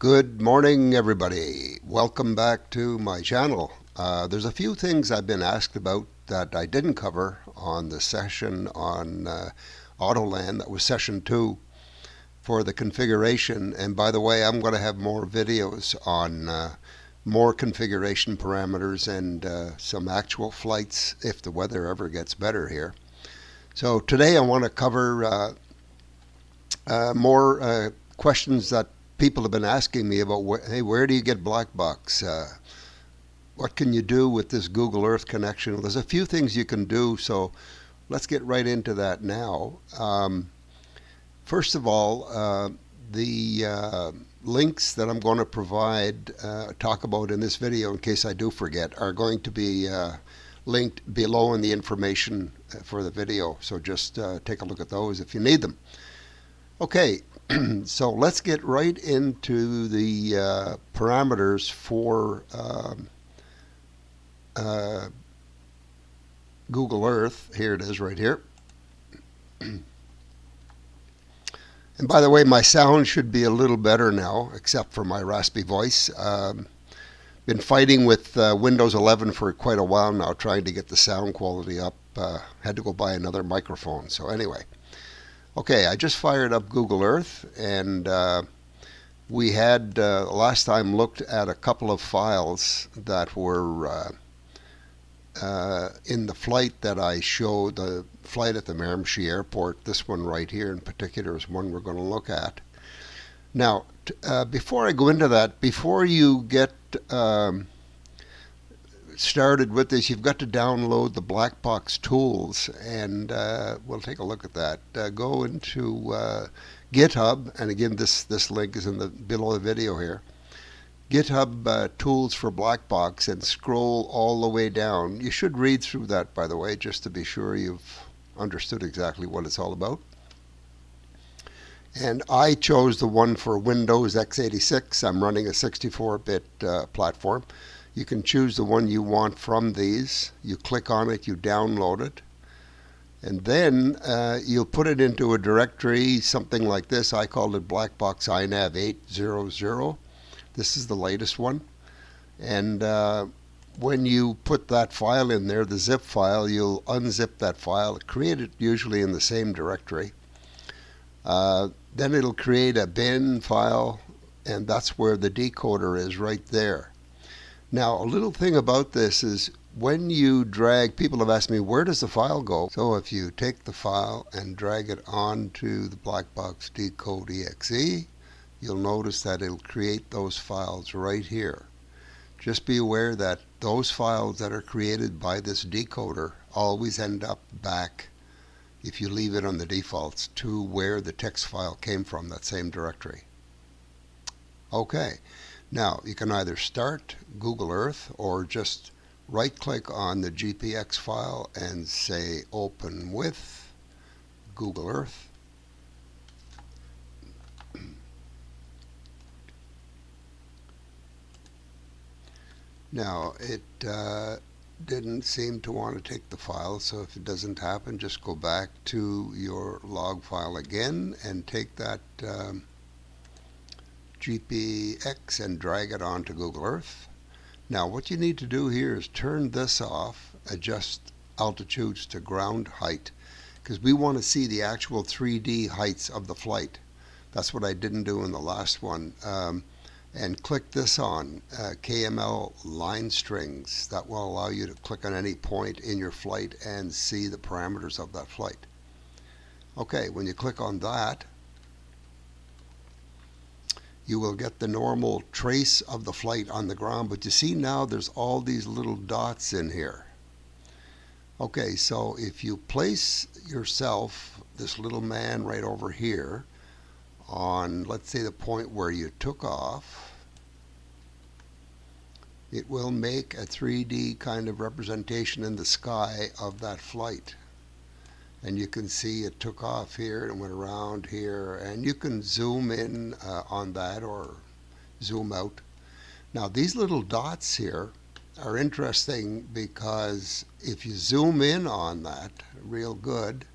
Good morning, everybody. Welcome back to my channel. There's a few things I've been asked about that I didn't cover on the session on Autoland. That was session 2 for the configuration. And by the way, I'm going to have more videos on more configuration parameters and some actual flights if the weather ever gets better here. So today I want to cover more questions that people have been asking me about. Hey, where do you get Blackbox? What can you do with this Google Earth connection? Well, there's a few things you can do, so let's get right into that now. First of all, the links that I'm going to provide, talk about in this video, in case I do forget, are going to be linked below in the information for the video. So just take a look at those if you need them. Okay, so let's get right into the parameters for Google Earth. Here it is right here. And by the way, my sound should be a little better now, except for my raspy voice. Been fighting with Windows 11 for quite a while now, trying to get the sound quality up. Had to go buy another microphone. So anyway. Okay, I just fired up Google Earth, and we had last time looked at a couple of files that were in the flight that I showed, the flight at the Miramichi Airport. This one right here in particular is one we're going to look at. Now, before I go into that, before you get started with this, you've got to download the Blackbox Tools, and we'll take a look at that. Go into GitHub, and again this link is in the below the video here. GitHub Tools for Blackbox, and scroll all the way down. You should read through that, by the way, just to be sure you've understood exactly what it's all about. And I chose the one for Windows x86. I'm running a 64-bit platform. You can choose the one you want from these. You click on it, you download it, and then you'll put it into a directory, something like this. I called it Blackbox iNAV 800. This is the latest one. And when you put that file in there, the zip file, you'll unzip that file, create it usually in the same directory. Then it'll create a bin file, and that's where the decoder is right there. Now, a little thing about this is when you drag, people have asked me, where does the file go? So if you take the file and drag it onto the Blackbox decode exe, you'll notice that it'll create those files right here. Just be aware that those files that are created by this decoder always end up back, if you leave it on the defaults, to where the text file came from, that same directory. Okay. Now, you can either start Google Earth or just right-click on the GPX file and say Open with Google Earth. Now, it didn't seem to want to take the file, so if it doesn't happen, just go back to your log file again and take that GPX and drag it onto Google Earth. Now what you need to do here is turn this off, adjust altitudes to ground height, because we want to see the actual 3D heights of the flight. That's what I didn't do in the last one. And click this on, KML line strings. That will allow you to click on any point in your flight and see the parameters of that flight. Okay, when you click on that, you will get the normal trace of the flight on the ground, but you see now there's all these little dots in here. Okay, so if you place yourself, this little man right over here, on, let's say, the point where you took off, it will make a 3D kind of representation in the sky of that flight. And you can see it took off here and went around here, and you can zoom in on that or zoom out. Now these little dots here are interesting because if you zoom in on that real good,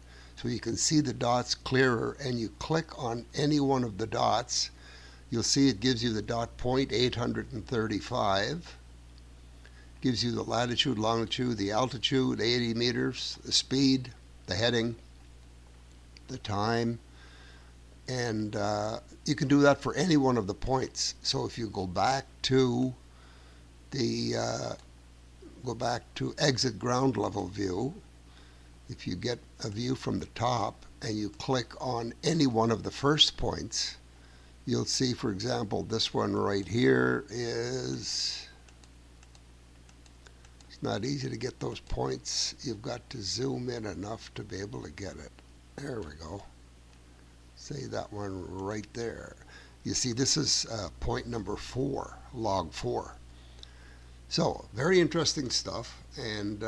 so you can see the dots clearer, and you click on any one of the dots, You'll see it gives you the dot point 835, gives you the latitude, longitude, the altitude, 80 meters, the speed, the heading, the time, and you can do that for any one of the points. So if you go back to exit ground level view, if you get a view from the top and you click on any one of the first points, you'll see, for example, this one right here is, it's not easy to get those points. You've got to zoom in enough to be able to get it. There we go. Say that one right there. You see, this is point number 4, log 4. So, very interesting stuff, and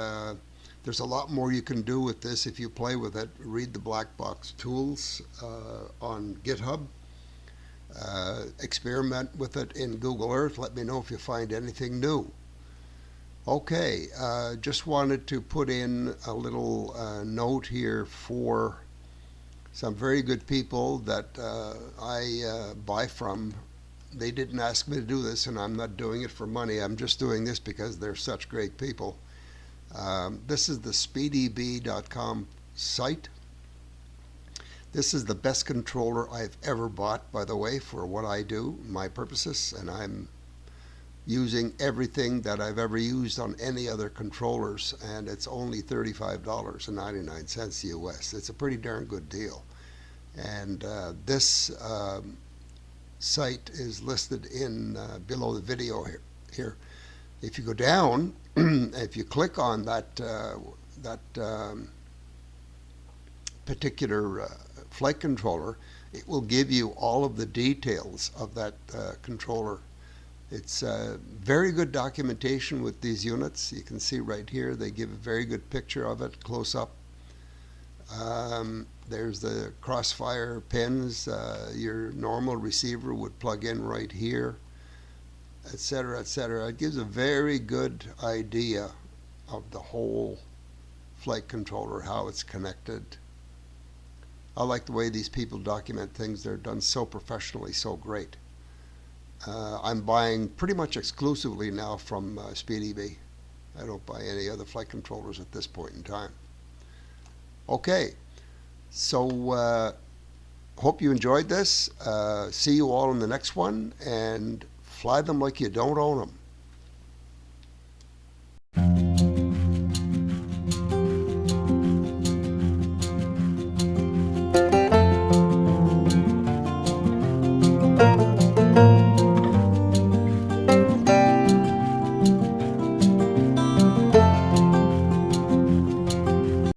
there's a lot more you can do with this if you play with it. Read the Blackbox Tools on GitHub. Experiment with it in Google Earth. Let me know if you find anything new. Okay, just wanted to put in a little note here for some very good people that I buy from. They didn't ask me to do this, and I'm not doing it for money. I'm just doing this because they're such great people. This is the SpeedyBee.com site. This is the best controller I've ever bought, by the way, for what I do, my purposes, and I'm using everything that I've ever used on any other controllers, and it's only $35.99 US. It's a pretty darn good deal. And this site is listed in below the video here. If you go down, if you click on that particular flight controller, it will give you all of the details of that controller. It's very good documentation with these units. You can see right here they give a very good picture of it close up. There's the crossfire pins. Your normal receiver would plug in right here, etc., etc. It gives a very good idea of the whole flight controller, how it's connected. I like the way these people document things. They're done so professionally, so great. I'm buying pretty much exclusively now from SpeedyBee. I don't buy any other flight controllers at this point in time. Okay, so hope you enjoyed this. See you all in the next one, and fly them like you don't own them.